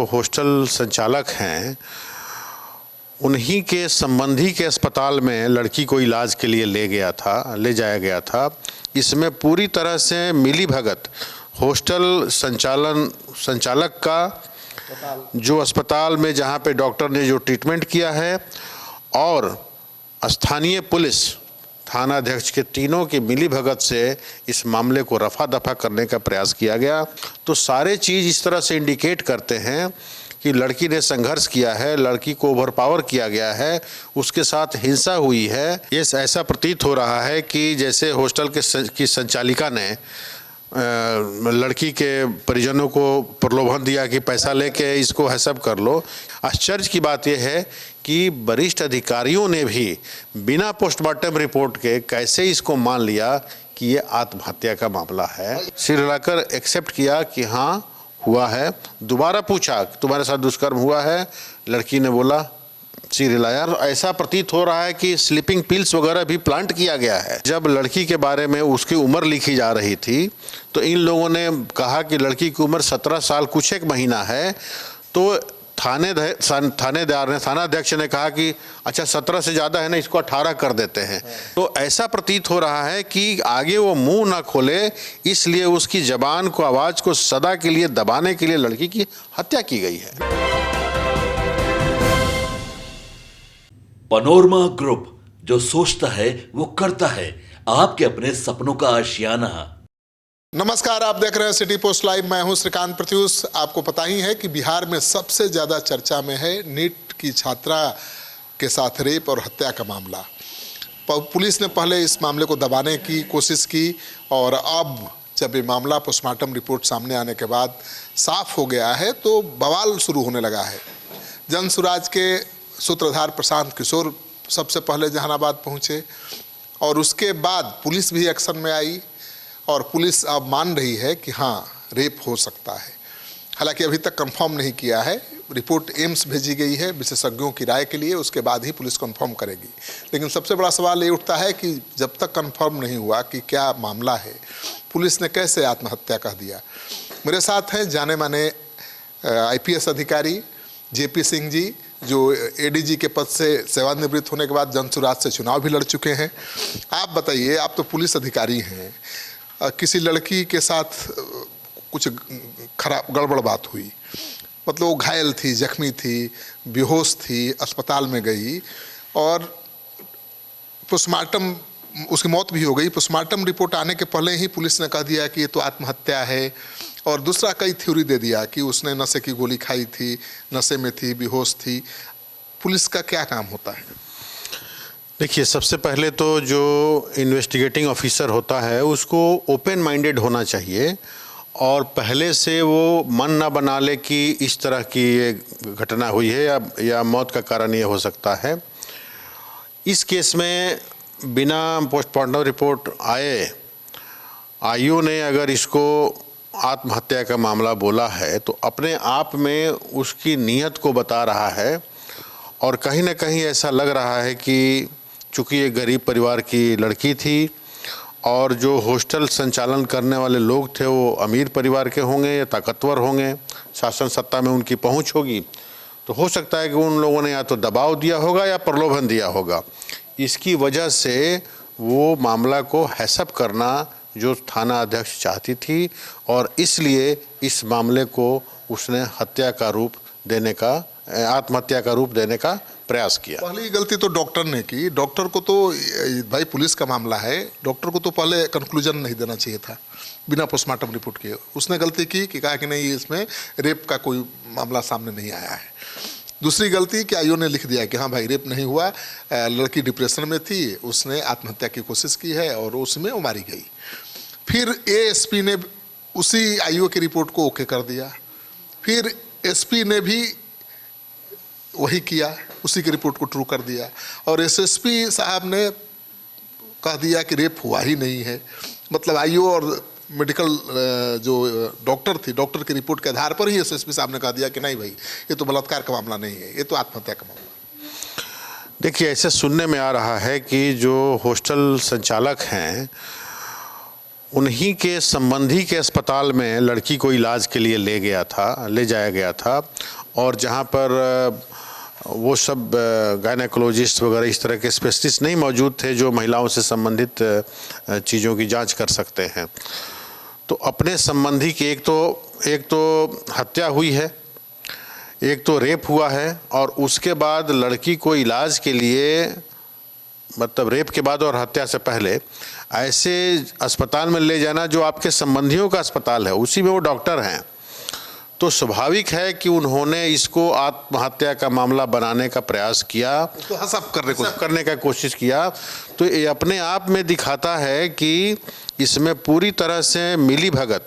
Hostel संचालक हैं उन्हीं के संबंधी के अस्पताल में लड़की को इलाज के लिए ले जाया गया था। इसमें पूरी तरह से मिली भगत हॉस्टल संचालक का जो अस्पताल में जहां पे डॉक्टर ने जो ट्रीटमेंट किया है और स्थानीय पुलिस थानाध्यक्ष के तीनों की मिली भगत से इस मामले को रफा दफा करने का प्रयास किया गया। तो सारे चीज़ इस तरह से इंडिकेट करते हैं कि लड़की ने संघर्ष किया है, लड़की को ओवरपावर किया गया है, उसके साथ हिंसा हुई है। ये ऐसा प्रतीत हो रहा है कि जैसे हॉस्टल की संचालिका ने लड़की के परिजनों को प्रलोभन दिया कि पैसा लेके इसको हैसअप कर लो। आश्चर्य की बात यह है कि वरिष्ठ अधिकारियों ने भी बिना पोस्टमार्टम रिपोर्ट के कैसे इसको मान लिया कि ये आत्महत्या का मामला है। सिर हिलाकर एक्सेप्ट किया कि हाँ हुआ है। दोबारा पूछा तुम्हारे साथ दुष्कर्म हुआ है, लड़की ने बोला, सिर हिलाया। ऐसा प्रतीत हो रहा है कि स्लीपिंग पिल्स वगैरह भी प्लांट किया गया है। जब लड़की के बारे में उसकी उम्र लिखी जा रही थी तो इन लोगों ने कहा कि लड़की की उम्र 17 साल कुछ एक महीना है। तो थानाध्यक्ष ने कहा कि अच्छा 17 से ज़्यादा है ना, इसको 18 कर देते हैं। तो ऐसा प्रतीत हो रहा है कि आगे वो मुंह ना खोले, इसलिए उसकी जबान को, आवाज़ को सदा के लिए दबाने के लिए लड़की की हत्या की गई है। पनोरमा ग्रुप, जो सोचता है वो करता है, आपके अपने सपनों का आशियाना। नमस्कार, आप देख रहे हैं सिटी पोस्ट लाइव। मैं हूं श्रीकांत प्रत्युष। आपको पता ही है कि बिहार में सबसे ज़्यादा चर्चा में है नीट की छात्रा के साथ रेप और हत्या का मामला। पुलिस ने पहले इस मामले को दबाने की कोशिश की और अब जब ये मामला पोस्टमार्टम रिपोर्ट सामने आने के बाद साफ हो गया है तो बवाल शुरू होने लगा है। जनसुराज के सूत्रधार प्रशांत किशोर सबसे पहले जहानाबाद पहुंचे और उसके बाद पुलिस भी एक्शन में आई और पुलिस अब मान रही है कि हाँ रेप हो सकता है। हालांकि अभी तक कंफर्म नहीं किया है। रिपोर्ट एम्स भेजी गई है विशेषज्ञों की राय के लिए, उसके बाद ही पुलिस कंफर्म करेगी। लेकिन सबसे बड़ा सवाल ये उठता है कि जब तक कंफर्म नहीं हुआ कि क्या मामला है, पुलिस ने कैसे आत्महत्या कह दिया। मेरे साथ हैं जाने माने IPS अधिकारी JP सिंह जी, जो ADG के पद से सेवानिवृत्त होने के बाद जनसुराज से चुनाव भी लड़ चुके हैं। आप बताइए, आप तो पुलिस अधिकारी हैं, किसी लड़की के साथ कुछ खराब गड़बड़ बात हुई, मतलब वो घायल थी, जख्मी थी, बेहोश थी, अस्पताल में गई और पोस्टमार्टम, उसकी मौत भी हो गई। पोस्टमार्टम रिपोर्ट आने के पहले ही पुलिस ने कह दिया कि ये तो आत्महत्या है और दूसरा कई थ्योरी दे दिया कि उसने नशे की गोली खाई थी, नशे में थी, बेहोश थी। पुलिस का क्या काम होता है? देखिए, सबसे पहले तो जो इन्वेस्टिगेटिंग ऑफिसर होता है उसको ओपन माइंडेड होना चाहिए और पहले से वो मन ना बना ले कि इस तरह की ये घटना हुई है या मौत का कारण ये हो सकता है। इस केस में बिना पोस्टमार्टम रिपोर्ट आए आईओ ने अगर इसको आत्महत्या का मामला बोला है तो अपने आप में उसकी नीयत को बता रहा है और कहीं ना कहीं ऐसा लग रहा है कि चूँकि ये गरीब परिवार की लड़की थी और जो हॉस्टल संचालन करने वाले लोग थे वो अमीर परिवार के होंगे या ताकतवर होंगे, शासन सत्ता में उनकी पहुंच होगी, तो हो सकता है कि उन लोगों ने या तो दबाव दिया होगा या प्रलोभन दिया होगा। इसकी वजह से वो मामला को हैसअप करना जो थाना अध्यक्ष चाहती थी और इसलिए इस मामले को उसने हत्या का रूप देने का, आत्महत्या का रूप देने का प्रयास किया। पहली गलती तो डॉक्टर ने की। डॉक्टर को तो, भाई पुलिस का मामला है, डॉक्टर को तो पहले कंक्लूजन नहीं देना चाहिए था बिना पोस्टमार्टम रिपोर्ट किए। उसने गलती की कि कहा कि नहीं, इसमें रेप का कोई मामला सामने नहीं आया है। दूसरी गलती कि आईओ ने लिख दिया कि हाँ भाई रेप नहीं हुआ, लड़की डिप्रेशन में थी, उसने आत्महत्या की कोशिश की है और उसमें वो मारी गई। फिर ASP ने उसी आईओ की रिपोर्ट को ओके कर दिया। फिर SP ने भी वही किया, उसी की रिपोर्ट को ट्रू कर दिया और SSP साहब ने कह दिया कि रेप हुआ ही नहीं है। मतलब आईओ और मेडिकल जो डॉक्टर थी, डॉक्टर की रिपोर्ट के आधार पर ही SSP साहब ने कह दिया कि नहीं भाई, ये तो बलात्कार का मामला नहीं है, ये तो आत्महत्या का मामला। देखिए, ऐसे सुनने में आ रहा है कि जो हॉस्टल संचालक हैं उन्हीं के संबंधी के अस्पताल में लड़की को इलाज के लिए ले जाया गया था, और जहां पर वो सब गायनेकोलॉजिस्ट वगैरह इस तरह के स्पेशलिस्ट नहीं मौजूद थे जो महिलाओं से संबंधित चीज़ों की जांच कर सकते हैं। तो अपने संबंधी की एक तो हत्या हुई है, एक तो रेप हुआ है, और उसके बाद लड़की को इलाज के लिए, मतलब रेप के बाद और हत्या से पहले ऐसे अस्पताल में ले जाना जो आपके संबंधियों का अस्पताल है, उसी में वो डॉक्टर हैं, तो स्वाभाविक है कि उन्होंने इसको आत्महत्या का मामला बनाने का प्रयास किया, तो हसब करने का कोशिश किया। तो ये अपने आप में दिखाता है कि इसमें पूरी तरह से मिलीभगत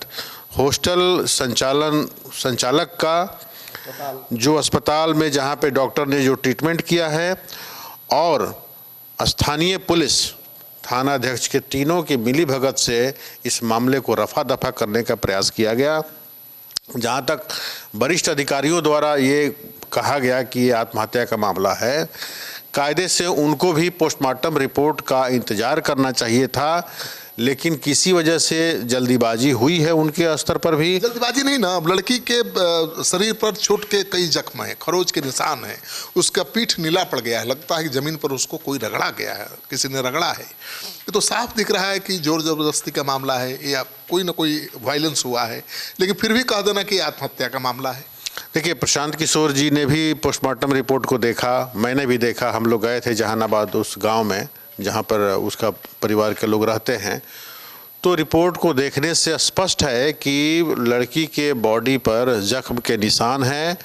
हॉस्टल संचालक का, जो अस्पताल में जहाँ पे डॉक्टर ने जो ट्रीटमेंट किया है, और स्थानीय पुलिस थानाध्यक्ष के तीनों की मिलीभगत से इस मामले को रफा दफा करने का प्रयास किया गया। जहाँ तक वरिष्ठ अधिकारियों द्वारा ये कहा गया कि ये आत्महत्या का मामला है, कायदे से उनको भी पोस्टमार्टम रिपोर्ट का इंतजार करना चाहिए था, लेकिन किसी वजह से जल्दीबाजी हुई है उनके स्तर पर भी। जल्दबाजी नहीं ना, अब लड़की के शरीर पर चोट के कई जख्म हैं, खरोच के निशान हैं, उसका पीठ नीला पड़ गया है, लगता है कि जमीन पर उसको कोई रगड़ा गया है, किसी ने रगड़ा है। ये तो साफ दिख रहा है कि जोर जबरदस्ती का मामला है या कोई ना कोई वायलेंस हुआ है, लेकिन फिर भी कह देना कि आत्महत्या का मामला है। देखिए, प्रशांत किशोर जी ने भी पोस्टमार्टम रिपोर्ट को देखा, मैंने भी देखा, हम लोग गए थे जहानाबाद उस गाँव में जहाँ पर उसका परिवार के लोग रहते हैं। तो रिपोर्ट को देखने से स्पष्ट है कि लड़की के बॉडी पर जख्म के निशान हैं,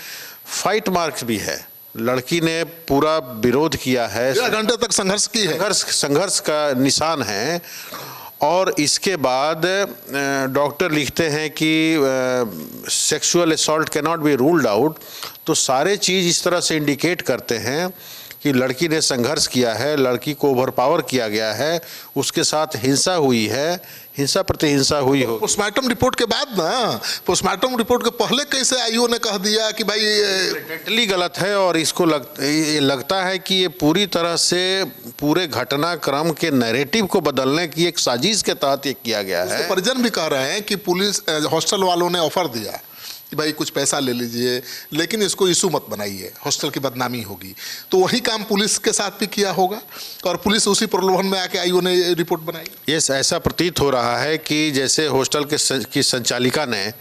फाइट मार्क्स भी है। लड़की ने पूरा विरोध किया है, 1 घंटे तक संघर्ष की है, संघर्ष का निशान है। और इसके बाद डॉक्टर लिखते हैं कि sexual assault can not be ruled out. तो सारे चीज़ इस तरह से इंडिकेट करते हैं कि लड़की ने संघर्ष किया है, लड़की को ओवरपावर किया गया है, उसके साथ हिंसा हुई है, हिंसा प्रति हिंसा हुई हो। पोस्टमार्टम रिपोर्ट के बाद ना, पोस्टमार्टम रिपोर्ट के पहले कैसे आईओ ने कह दिया कि भाई टोटली गलत है, और इसको लगता है कि ये पूरी तरह से पूरे घटनाक्रम के नैरेटिव को बदलने की एक साजिश के तहत ये किया गया है। परिजन भी कह रहे हैं कि पुलिस हॉस्टल वालों ने ऑफर दिया कि भाई कुछ पैसा ले लीजिए, लेकिन इसको इशू मत बनाइए, हॉस्टल की बदनामी होगी। तो वही काम पुलिस के साथ भी किया होगा, और पुलिस उसी प्रलोभन में आके आईओ ने रिपोर्ट बनाई। ये ऐसा प्रतीत हो रहा है कि जैसे हॉस्टल की संचालिका ने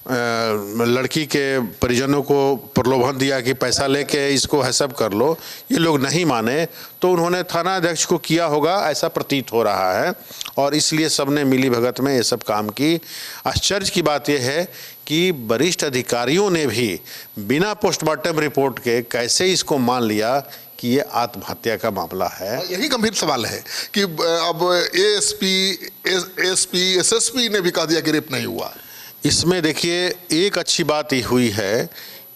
लड़की के परिजनों को प्रलोभन दिया कि पैसा लेके इसको हसब कर लो, ये लोग नहीं माने, तो उन्होंने थाना अध्यक्ष को किया होगा, ऐसा प्रतीत हो रहा है। और इसलिए सबने मिली भगत में ये सब काम की। आश्चर्य की बात यह है कि वरिष्ठ अधिकारियों ने भी बिना पोस्टमार्टम रिपोर्ट के कैसे इसको मान लिया कि ये आत्महत्या का मामला है। यही गंभीर सवाल है कि अब एएसपी एसएसपी ने भी कह दिया कि रेप नहीं हुआ। इसमें देखिए, एक अच्छी बात ये हुई है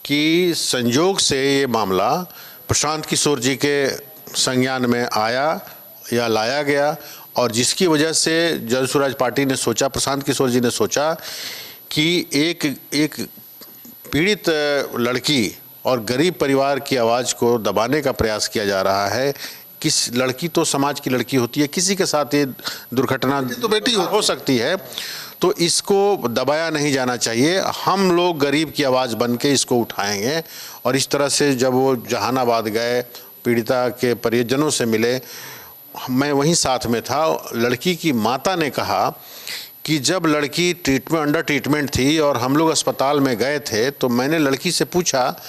कि संयोग से ये मामला प्रशांत किशोर जी के संज्ञान में आया या लाया गया, और जिसकी वजह से जन स्वराज पार्टी ने सोचा, प्रशांत किशोर जी ने सोचा कि एक पीड़ित लड़की और गरीब परिवार की आवाज़ को दबाने का प्रयास किया जा रहा है। किस लड़की तो समाज की लड़की होती है, किसी के साथ ये दुर्घटना तो बेटी हो सकती है, तो इसको दबाया नहीं जाना चाहिए। हम लोग गरीब की आवाज़ बन के इसको उठाएंगे। और इस तरह से जब वो जहानाबाद गए, पीड़िता के परिजनों से मिले, मैं वहीं साथ में था। लड़की की माता ने कहा कि जब लड़की अंडर ट्रीटमेंट थी और हम लोग अस्पताल में गए थे, तो मैंने लड़की से पूछा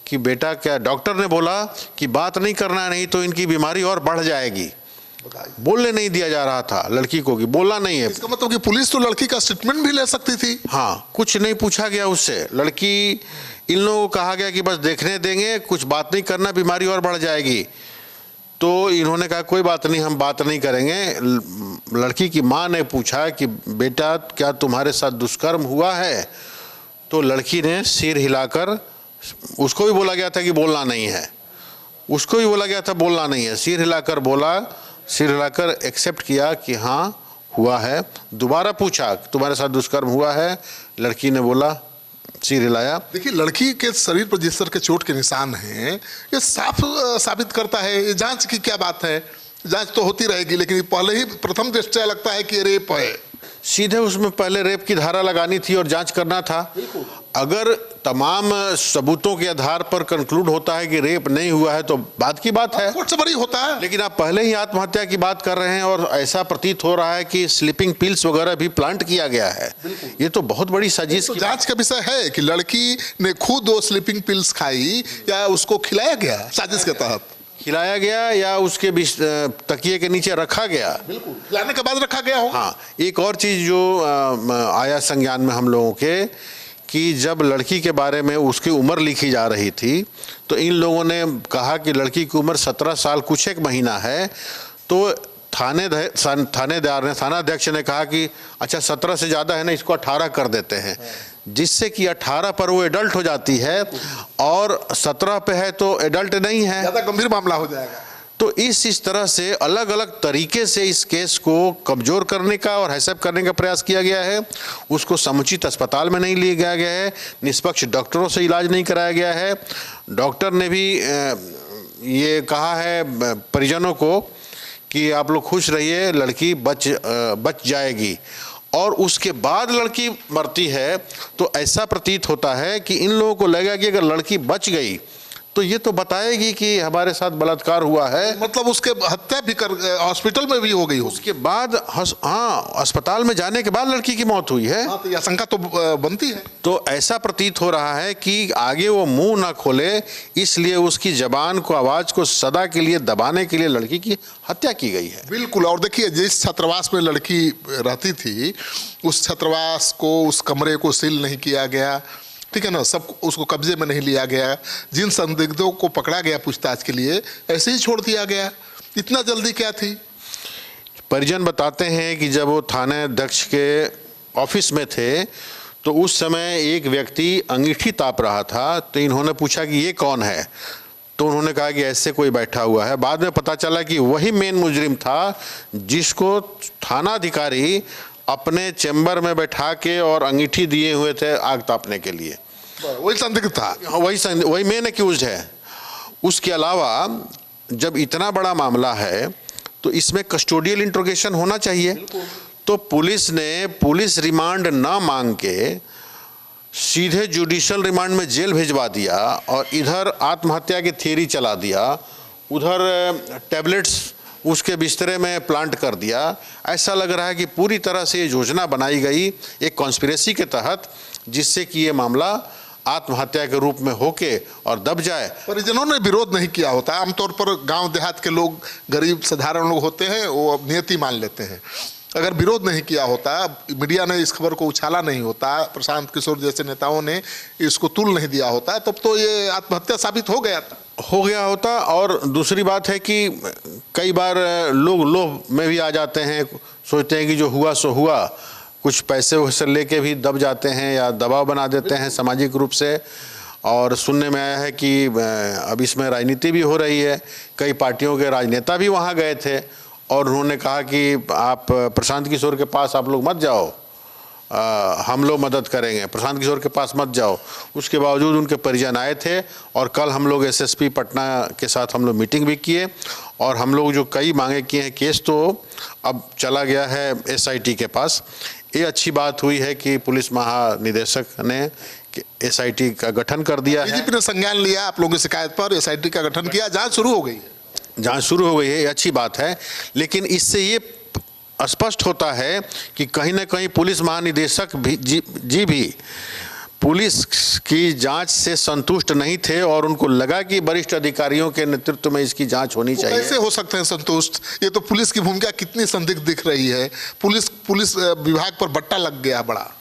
कि बेटा, क्या डॉक्टर ने बोला कि बात नहीं करना, नहीं तो इनकी बीमारी और बढ़ जाएगी। बोलने नहीं दिया जा रहा था लड़की को कि बोलना नहीं है। इसका मतलब कि पुलिस तो लड़की का स्टेटमेंट भी ले सकती थी। हाँ, कुछ नहीं पूछा गया उससे। लड़की, इन लोगों को कहा गया कि बस देखने देंगे, कुछ बात नहीं करना, बीमारी और बढ़ जाएगी। तो इन्होंने कहा कोई बात नहीं, हम बात नहीं करेंगे। लड़की की माँ ने पूछा कि बेटा, क्या तुम्हारे साथ दुष्कर्म हुआ है? तो लड़की ने सिर हिलाकर, उसको भी बोला गया था कि बोलना नहीं है, उसको भी बोला गया था बोलना नहीं है, सिर हिलाकर बोला, सिर हिलाकर एक्सेप्ट किया कि हाँ हुआ है। दोबारा पूछा तुम्हारे साथ दुष्कर्म हुआ है? लड़की ने बोला, सिर हिलाया। देखिए, लड़की के शरीर पर जिस तरह के चोट के निशान हैं, ये साफ साबित करता है। जांच की क्या बात है, जांच तो होती रहेगी, लेकिन पहले ही प्रथम दृष्टया लगता है कि रेप है। सीधे उसमें पहले रेप की धारा लगानी थी और जांच करना था। अगर तमाम सबूतों के आधार पर कंक्लूड होता है कि रेप नहीं हुआ है तो बात की बात है, कोर्ट से बरी होता है। लेकिन आप पहले ही आत्महत्या की बात कर रहे हैं और ऐसा प्रतीत हो रहा है कि स्लीपिंग पिल्स वगैरह भी प्लांट किया गया है। ये तो बहुत बड़ी साजिश तो की जांच का विषय है कि लड़की ने खुद 2 स्लीपिंग पिल्स खाई या उसको खिलाया गया साजिश के तहत, खिलाया गया या उसके तकिए के नीचे रखा गया। बिल्कुल खिलाने के बाद रखा गया हो। हाँ, एक और चीज़ जो आया संज्ञान में हम लोगों के कि जब लड़की के बारे में उसकी उम्र लिखी जा रही थी तो इन लोगों ने कहा कि लड़की की उम्र 17 साल कुछ एक महीना है। तो थानाध्यक्ष ने कहा कि अच्छा 17 से ज़्यादा है ना, इसको 18 कर देते हैं, जिससे कि 18 पर वो एडल्ट हो जाती है और 17 पे है तो एडल्ट नहीं है, ज़्यादा गंभीर मामला हो जाएगा। तो इस तरह से अलग अलग तरीके से इस केस को कमज़ोर करने का और हैसअप करने का प्रयास किया गया है। उसको समुचित अस्पताल में नहीं लिया गया है, निष्पक्ष डॉक्टरों से इलाज नहीं कराया गया है। डॉक्टर ने भी ये कहा है परिजनों को कि आप लोग खुश रहिए, लड़की बच जाएगी। और उसके बाद लड़की मरती है तो ऐसा प्रतीत होता है कि इन लोगों को लगा कि अगर लड़की बच गई तो ये तो बताएगी कि हमारे साथ बलात्कार हुआ है, मतलब उसके हत्या भी कर हॉस्पिटल में भी हो गई हो। उसके बाद हाँ, अस्पताल में जाने के बाद लड़की की मौत हुई है। हाँ, तो ये आशंका तो बनती है। तो ऐसा प्रतीत हो रहा है कि आगे वो मुंह ना खोले, इसलिए उसकी जबान को, आवाज़ को सदा के लिए दबाने के लिए लड़की की हत्या की गई है। बिल्कुल। और देखिए, जिस छात्रावास में लड़की रहती थी उस छात्रावास को, उस कमरे को सील नहीं किया गया, ठीक है ना, सब उसको कब्जे में नहीं लिया गया। जिन संदिग्धों को पकड़ा गया पूछताछ के लिए ऐसे ही छोड़ दिया गया। इतना जल्दी क्या थी? परिजन बताते हैं कि जब वो थाना अध्यक्ष के ऑफिस में थे तो उस समय एक व्यक्ति अंगीठी ताप रहा था। तो इन्होंने पूछा कि ये कौन है, तो उन्होंने कहा कि ऐसे कोई बैठा हुआ है। बाद में पता चला कि वही मेन मुजरिम था जिसको थानाधिकारी अपने चैम्बर में बैठा के और अंगीठी दिए हुए थे आग तापने के लिए। वही संदिग्ध था, वही मेन एक्यूज्ड है। उसके अलावा जब इतना बड़ा मामला है तो इसमें कस्टोडियल इंट्रोगेशन होना चाहिए। तो पुलिस ने पुलिस रिमांड ना मांग के सीधे जुडिशियल रिमांड में जेल भिजवा दिया और इधर आत्महत्या की थियरी चला दिया, उधर टैबलेट्स उसके बिस्तरे में प्लांट कर दिया। ऐसा लग रहा है कि पूरी तरह से ये योजना बनाई गई एक कॉन्स्पिरेसी के तहत, जिससे कि ये मामला आत्महत्या के रूप में होके और दब जाए। परिजनों ने विरोध नहीं किया होता। आमतौर पर गांव देहात के लोग, गरीब साधारण लोग होते हैं, वो नियति मान लेते हैं। अगर विरोध नहीं किया होता, मीडिया ने इस खबर को उछाला नहीं होता, प्रशांत किशोर जैसे नेताओं ने इसको तुल नहीं दिया होता, तब तो ये आत्महत्या साबित हो गया होता। और दूसरी बात है कि कई बार लोग लोभ में भी आ जाते हैं, सोचते हैं कि जो हुआ सो हुआ, कुछ पैसे वैसे लेके भी दब जाते हैं या दबाव बना देते हैं सामाजिक रूप से। और सुनने में आया है कि अब इसमें राजनीति भी हो रही है, कई पार्टियों के राजनेता भी वहाँ गए थे और उन्होंने कहा कि आप प्रशांत किशोर के पास आप लोग मत जाओ, हम लोग मदद करेंगे, प्रशांत किशोर के पास मत जाओ। उसके बावजूद उनके परिजन आए थे और कल हम लोग एसएसपी पटना के साथ हम लोग मीटिंग भी किए और हम लोग जो कई मांगे किए हैं, केस तो अब चला गया है एसआईटी के पास। ये अच्छी बात हुई है कि पुलिस महानिदेशक ने एसआईटी का गठन कर दिया है। डीजीपी ने संज्ञान लिया आप लोगों की शिकायत पर, एसआईटी का गठन किया, जांच शुरू हो गई है। जांच शुरू हो गई है, ये अच्छी बात है। लेकिन इससे ये स्पष्ट होता है कि कहीं ना कहीं पुलिस महानिदेशक भी पुलिस की जांच से संतुष्ट नहीं थे और उनको लगा कि वरिष्ठ अधिकारियों के नेतृत्व में इसकी जांच होनी चाहिए। कैसे हो सकते हैं संतुष्ट? ये तो पुलिस की भूमिका कितनी संदिग्ध दिख रही है। पुलिस विभाग पर बट्टा लग गया बड़ा।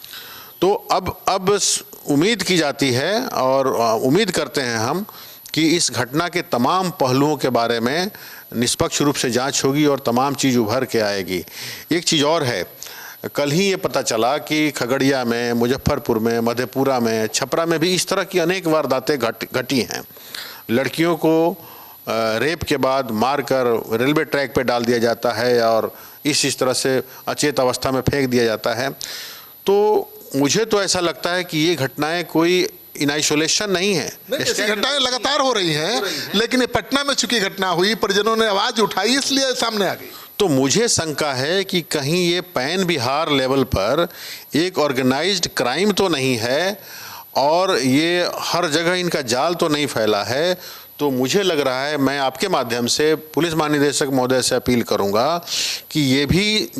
तो अब उम्मीद की जाती है और उम्मीद करते हैं हम कि इस घटना के तमाम पहलुओं के बारे में निष्पक्ष रूप से जांच होगी और तमाम चीज़ उभर के आएगी। एक चीज़ और है, कल ही ये पता चला कि खगड़िया में, मुजफ्फरपुर में, मधेपुरा में, छपरा में भी इस तरह की अनेक वारदातें घटी हैं। लड़कियों को रेप के बाद मारकर रेलवे ट्रैक पे डाल दिया जाता है और इस तरह से अचेत अवस्था में फेंक दिया जाता है। तो मुझे तो ऐसा लगता है कि ये घटनाएं कोई इन आइसोलेशन नहीं है, ऐसी घटनाएं लगातार हो रही हैं, लेकिन ये पटना में चूंकि घटना हुई, परिजनों ने आवाज उठाई इसलिए सामने आ गई। तो मुझे शंका है कि कहीं ये पैन बिहार लेवल पर एक ऑर्गेनाइज्ड क्राइम तो नहीं है और ये हर जगह इनका जाल तो नहीं फैला है। तो मुझे लग रहा है, मैं आपके माध्यम से पुलिस महानिदेशक महोदय से अपील करूंगा कि ये भी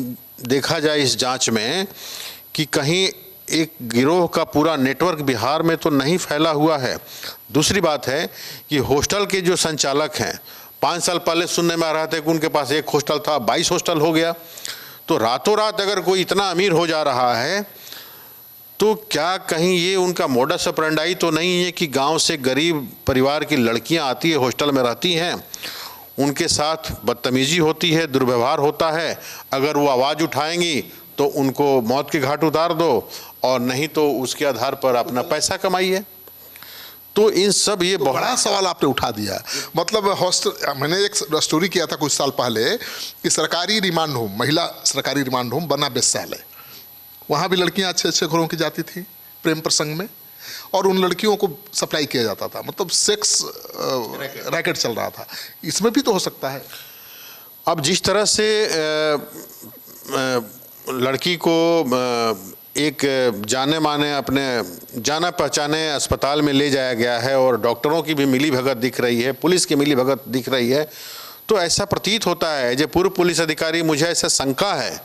देखा जाए इस जांच में कि कहीं एक गिरोह का पूरा नेटवर्क बिहार में तो नहीं फैला हुआ है। दूसरी बात है कि हॉस्टल के जो संचालक हैं, 5 साल पहले सुनने में आ रहा था कि उनके पास एक हॉस्टल था, 22 हॉस्टल हो गया। तो रातों रात अगर कोई इतना अमीर हो जा रहा है तो क्या कहीं ये उनका मोडस ऑपरेंडाई तो नहीं है कि गांव से गरीब परिवार की लड़कियां आती है, हॉस्टल में रहती हैं, उनके साथ बदतमीजी होती है, दुर्व्यवहार होता है, अगर वो आवाज़ उठाएंगी तो उनको मौत के घाट उतार दो और नहीं तो उसके आधार पर अपना पैसा कमाइए। तो इन सब ये तो बड़ा सवाल आपने उठा दिया। मतलब हॉस्टल, मैंने एक स्टोरी किया था कुछ साल पहले कि सरकारी रिमांड होम, महिला सरकारी रिमांड होम बना वेश्यालय, वहाँ भी लड़कियाँ अच्छे अच्छे घरों की जाती थी प्रेम प्रसंग में और उन लड़कियों को सप्लाई किया जाता था, मतलब सेक्स रैकेट चल रहा था। इसमें भी तो हो सकता है। अब जिस तरह से लड़की को एक जाने माने अपने जाना पहचाने अस्पताल में ले जाया गया है और डॉक्टरों की भी मिली भगत दिख रही है, पुलिस की मिली भगत दिख रही है, तो ऐसा प्रतीत होता है जो पूर्व पुलिस अधिकारी, मुझे ऐसा शंका है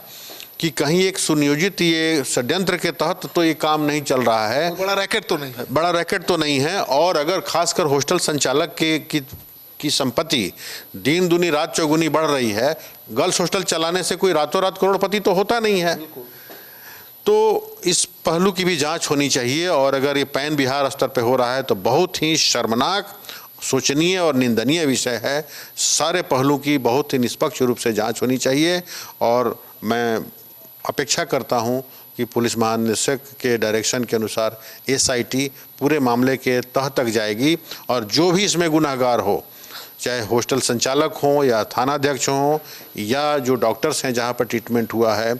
कि कहीं एक सुनियोजित ये षड्यंत्र के तहत तो ये काम नहीं चल रहा है। बड़ा रैकेट तो नहीं है, बड़ा रैकेट तो नहीं है। और अगर खासकर हॉस्टल संचालक की संपत्ति दिन दुनी रात चौगुनी बढ़ रही है, गर्ल्स हॉस्टल चलाने से कोई रातों रात करोड़पति तो होता नहीं है। तो इस पहलू की भी जांच होनी चाहिए और अगर ये पैन बिहार स्तर पे हो रहा है तो बहुत ही शर्मनाक, सोचनीय और निंदनीय विषय है। सारे पहलू की बहुत ही निष्पक्ष रूप से जांच होनी चाहिए और मैं अपेक्षा करता हूं कि पुलिस महानिदेशक के डायरेक्शन के अनुसार SIT पूरे मामले के तह तक जाएगी और जो भी इसमें गुनहगार हो, चाहे हॉस्टल संचालक हों या थानाध्यक्ष हों या जो डॉक्टर्स हैं जहां पर ट्रीटमेंट हुआ है,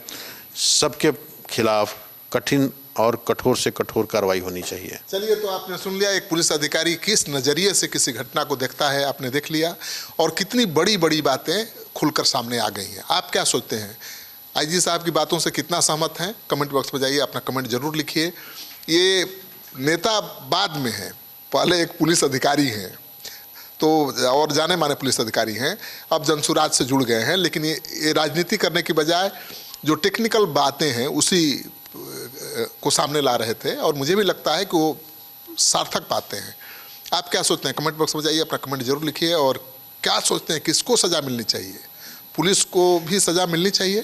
सबके खिलाफ कठिन और कठोर से कठोर कार्रवाई होनी चाहिए। चलिए, तो आपने सुन लिया एक पुलिस अधिकारी किस नज़रिए से किसी घटना को देखता है, आपने देख लिया और कितनी बड़ी बड़ी बातें खुलकर सामने आ गई हैं। आप क्या सोचते हैं? IG साहब की बातों से कितना सहमत हैं? कमेंट बॉक्स में जाइए, अपना कमेंट जरूर लिखिए। ये नेता बाद में है, पहले एक पुलिस अधिकारी हैं तो और जाने माने पुलिस अधिकारी हैं, अब जनसुराज से जुड़ गए हैं, लेकिन ये राजनीति करने की बजाय जो टेक्निकल बातें हैं उसी को सामने ला रहे थे और मुझे भी लगता है कि वो सार्थक बातें हैं। आप क्या सोचते हैं? कमेंट बॉक्स में जाइए, अपना कमेंट जरूर लिखिए। और क्या सोचते हैं, किसको सज़ा मिलनी चाहिए? पुलिस को भी सज़ा मिलनी चाहिए?